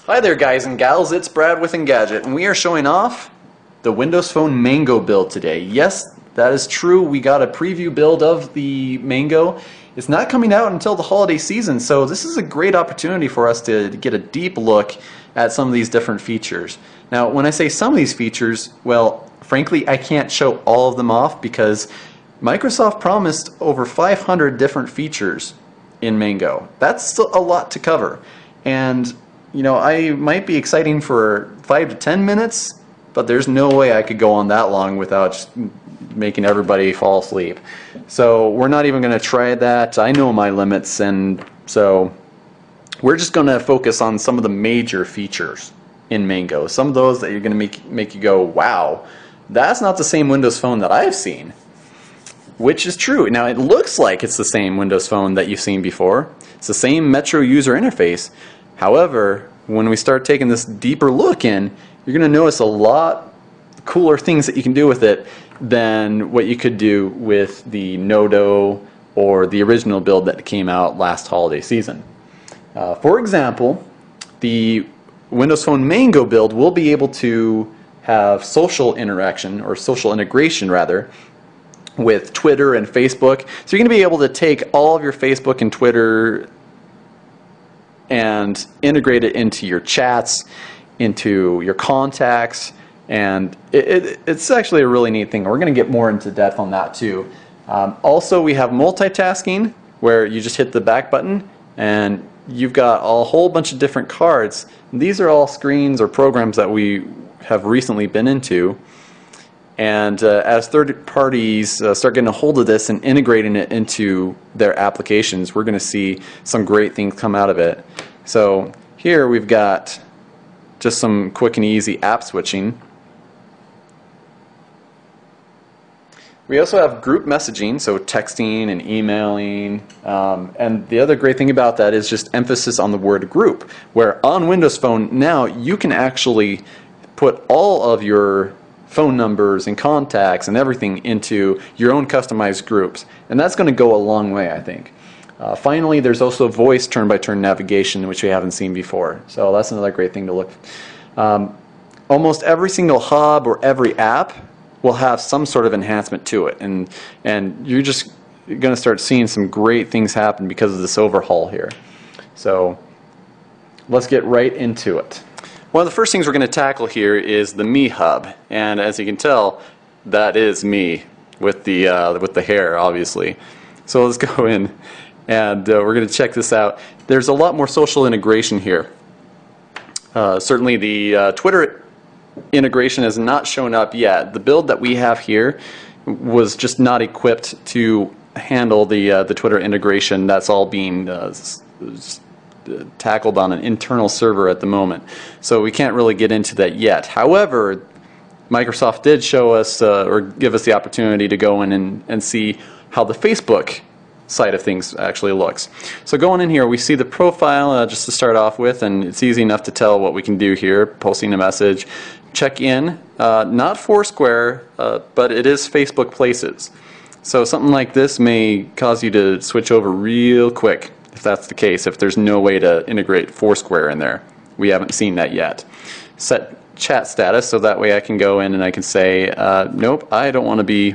Hi there guys and gals, it's Brad with Engadget, and we are showing off the Windows Phone Mango build today. Yes, that is true, we got a preview build of the Mango. It's not coming out until the holiday season, so this is a great opportunity for us to get a deep look at some of these different features. Now, when I say some of these features, well, frankly, I can't show all of them off because Microsoft promised over 500 different features in Mango. That's still a lot to cover. And you know, I might be exciting for 5 to 10 minutes, but there's no way I could go on that long without just making everybody fall asleep. So we're not even going to try that. I know my limits, and so we're just going to focus on some of the major features in Mango. Some of those that you're going to make you go, wow, that's not the same Windows Phone that I've seen. Which is true. Now it looks like it's the same Windows Phone that you've seen before. It's the same Metro user interface. However, when we start taking this deeper look in, you're going to notice a lot cooler things that you can do with it than what you could do with the Nodo or the original build that came out last holiday season. For example, the Windows Phone Mango build will be able to have social interaction, or social integration rather, with Twitter and Facebook. So you're going to be able to take all of your Facebook and Twitter and integrate it into your chats, into your contacts, and it's actually a really neat thing. We're going to get more into depth on that too. Also, we have multitasking, where you just hit the back button and you've got a whole bunch of different cards. These are all screens or programs that we have recently been into, and as third parties start getting a hold of this and integrating it into their applications, we're going to see some great things come out of it. So here we've got just some quick and easy app switching. We also have group messaging, so texting and emailing, and the other great thing about that is just emphasis on the word group, where on Windows Phone now you can actually put all of your phone numbers and contacts and everything into your own customized groups, and that's going to go a long way, I think. Finally, there's also voice turn-by-turn navigation, which we haven't seen before, so that's another great thing to look. Almost every single hub or every app will have some sort of enhancement to it, and you're just going to start seeing some great things happen because of this overhaul here. So let's get right into it. One of the first things we're going to tackle here is the Me Hub, and as you can tell, that is me with the hair, obviously. So let's go in, and we're going to check this out. There's a lot more social integration here. Certainly, the Twitter integration has not shown up yet. The build that we have here was just not equipped to handle the Twitter integration. That's all being tackled on an internal server at the moment, so we can't really get into that yet. However, Microsoft did show us or give us the opportunity to go in and see how the Facebook side of things actually looks. So going in here, we see the profile just to start off with, and it's easy enough to tell what we can do here. Posting a message, check in, not Foursquare, but it is Facebook Places. So something like this may cause you to switch over real quick, if that's the case, if there's no way to integrate Foursquare in there. We haven't seen that yet. Set chat status, so that way I can go in and I can say, nope, I don't want to be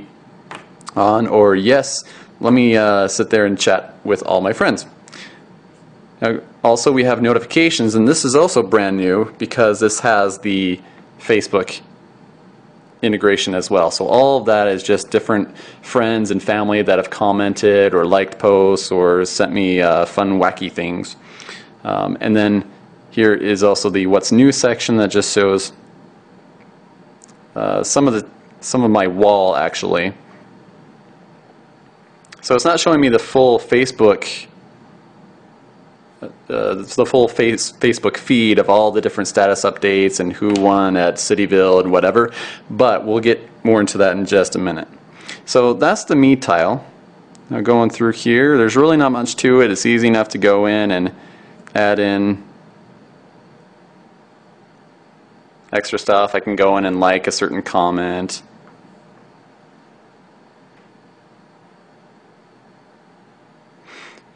on, or yes, let me sit there and chat with all my friends. Now, also, we have notifications, and this is also brand new because this has the Facebook integration as well. So all of that is just different friends and family that have commented or liked posts or sent me fun, wacky things. And then here is also the What's New section that just shows some of my wall, actually. So it's not showing me the full Facebook Facebook feed of all the different status updates and who won at Cityville and whatever, but we'll get more into that in just a minute. So that's the Me tile. Now going through here, there's really not much to it. It's easy enough to go in and add in extra stuff. I can go in and like a certain comment.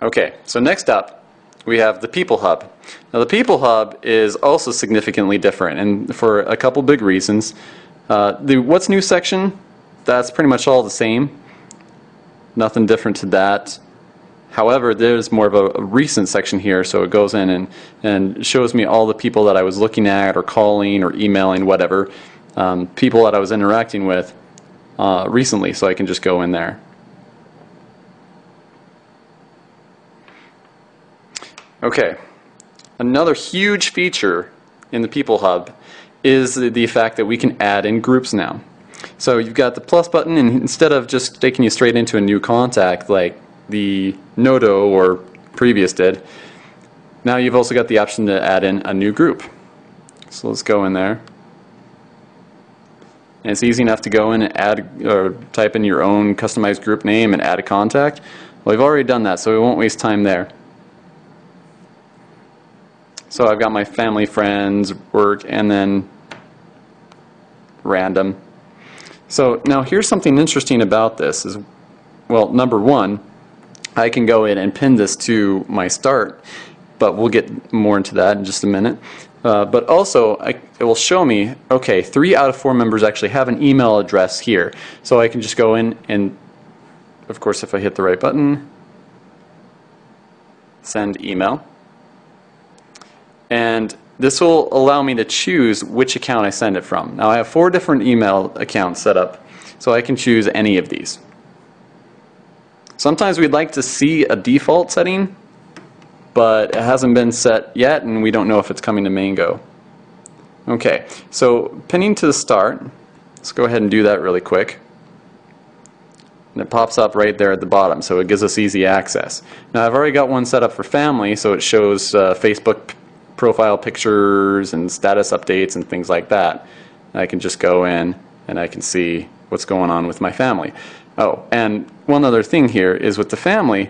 Okay, so next up, we have the People Hub. Now the People Hub is also significantly different, and for a couple big reasons. The What's New section, that's pretty much all the same. Nothing different to that. However, there's more of a recent section here, so it goes in and shows me all the people that I was looking at or calling or emailing, whatever, people that I was interacting with recently, so I can just go in there. Okay, another huge feature in the People Hub is the fact that we can add in groups now. So you've got the plus button, and instead of just taking you straight into a new contact like the Noto or previous did, now you've also got the option to add in a new group. So let's go in there. And it's easy enough to go in and add or type in your own customized group name and add a contact. Well, we've already done that, so we won't waste time there. So I've got my family, friends, work, and then random. So now here's something interesting about this is, well, number one, I can go in and pin this to my start, but we'll get more into that in just a minute. But also, it will show me, okay, 3 out of 4 members actually have an email address here. So I can just go in and, of course, if I hit the right button, send email. And this will allow me to choose which account I send it from. Now I have 4 different email accounts set up, so I can choose any of these. Sometimes we'd like to see a default setting, but it hasn't been set yet, and we don't know if it's coming to Mango. Okay, so pinning to the start, let's go ahead and do that really quick. And it pops up right there at the bottom, so it gives us easy access. Now I've already got one set up for family, so it shows Facebook profile pictures and status updates and things like that. I can just go in and I can see what's going on with my family. Oh, and one other thing here is with the family,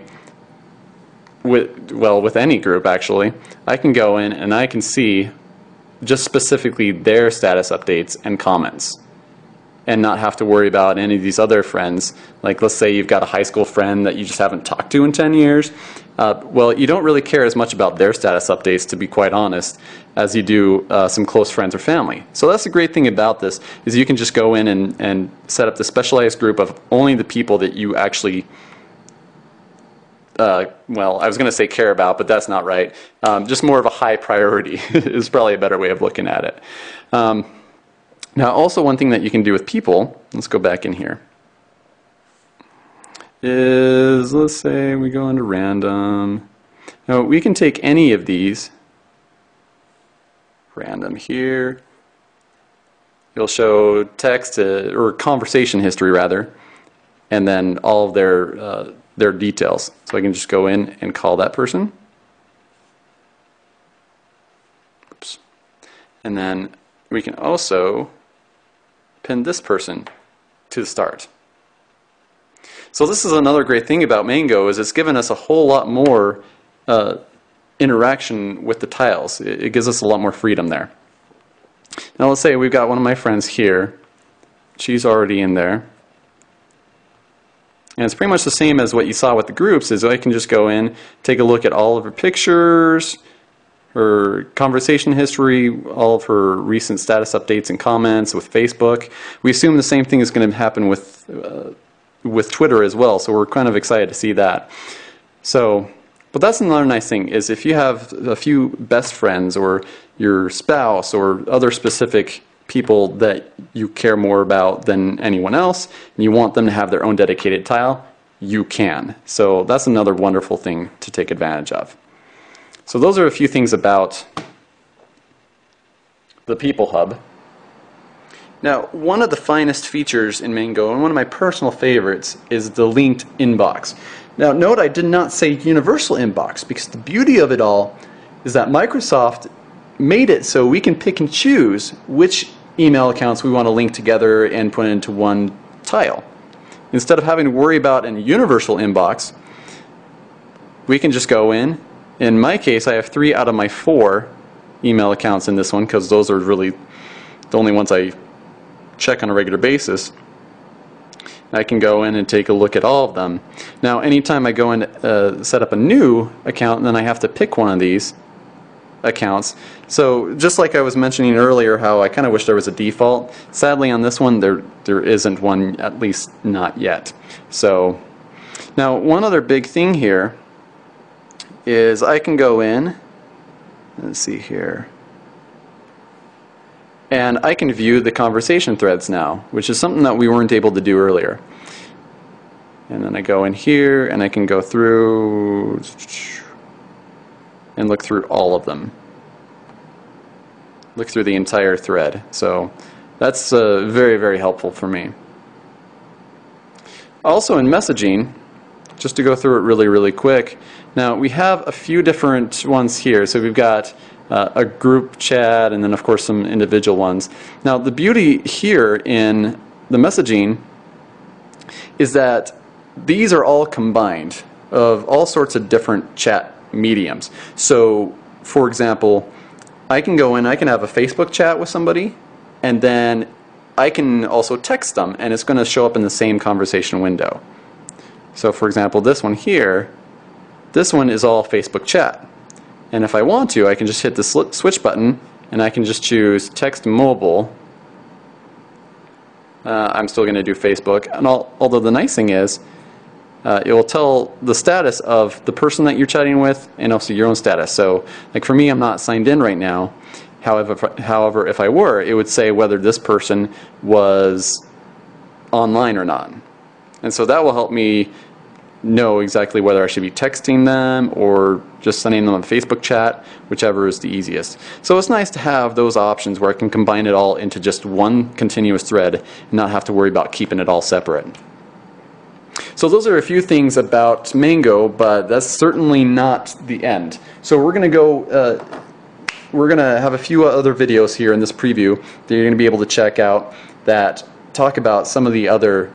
with any group actually, I can go in and I can see just specifically their status updates and comments, and not have to worry about any of these other friends. Like, let's say you've got a high school friend that you just haven't talked to in 10 years. Well, you don't really care as much about their status updates, to be quite honest, as you do some close friends or family. So that's the great thing about this, is you can just go in and set up the specialized group of only the people that you actually, well, I was going to say care about, but that's not right. Just more of a high priority is probably a better way of looking at it. Now, also one thing that you can do with people, let's go back in here, is, let's say we go into random. Now, we can take any of these, random here, it'll show text, or conversation history rather, and then all of their details. So I can just go in and call that person. Oops. And then we can also pin this person to the start. So this is another great thing about Mango, is it's given us a whole lot more interaction with the tiles. It gives us a lot more freedom there. Now let's say we've got one of my friends here. She's already in there. And it's pretty much the same as what you saw with the groups, is I can just go in, take a look at all of her pictures, her conversation history, all of her recent status updates and comments with Facebook. We assume the same thing is going to happen with Twitter as well, so we're kind of excited to see that. So, but that's another nice thing, is if you have a few best friends or your spouse or other specific people that you care more about than anyone else, and you want them to have their own dedicated tile, you can. So that's another wonderful thing to take advantage of. So those are a few things about the People Hub. Now, one of the finest features in Mango, and one of my personal favorites, is the linked inbox. Now, note I did not say universal inbox, because the beauty of it all is that Microsoft made it so we can pick and choose which email accounts we want to link together and put into one tile. Instead of having to worry about a universal inbox, we can just go in. In my case, I have 3 out of my 4 email accounts in this one, because those are really the only ones I check on a regular basis. I can go in and take a look at all of them. Now anytime I go in to set up a new account, then I have to pick one of these accounts. So just like I was mentioning earlier how I kind of wish there was a default, sadly on this one there isn't one, at least not yet. So now one other big thing here is I can go in, let's see here, and I can view the conversation threads now, which is something that we weren't able to do earlier. And then I go in here and I can go through and look through all of them. Look through the entire thread. So that's very, very helpful for me. Also in messaging, just to go through it really, really quick, now we have a few different ones here. So we've got a group chat and then of course some individual ones. Now the beauty here in the messaging is that these are all combined of all sorts of different chat mediums. So for example, I can go in, I can have a Facebook chat with somebody, and then I can also text them, and it's going to show up in the same conversation window. So for example, this one here, this one is all Facebook chat. And if I want to, I can just hit the switch button, and I can just choose text mobile. I'm still going to do Facebook, and although the nice thing is, it will tell the status of the person that you're chatting with and also your own status. So like for me, I'm not signed in right now. However, if I were, it would say whether this person was online or not. And so that will help me know exactly whether I should be texting them or just sending them a Facebook chat, whichever is the easiest. So it's nice to have those options where I can combine it all into just one continuous thread and not have to worry about keeping it all separate. So those are a few things about Mango, but that's certainly not the end. So we're going to have a few other videos here in this preview that you're going to be able to check out that talk about some of the other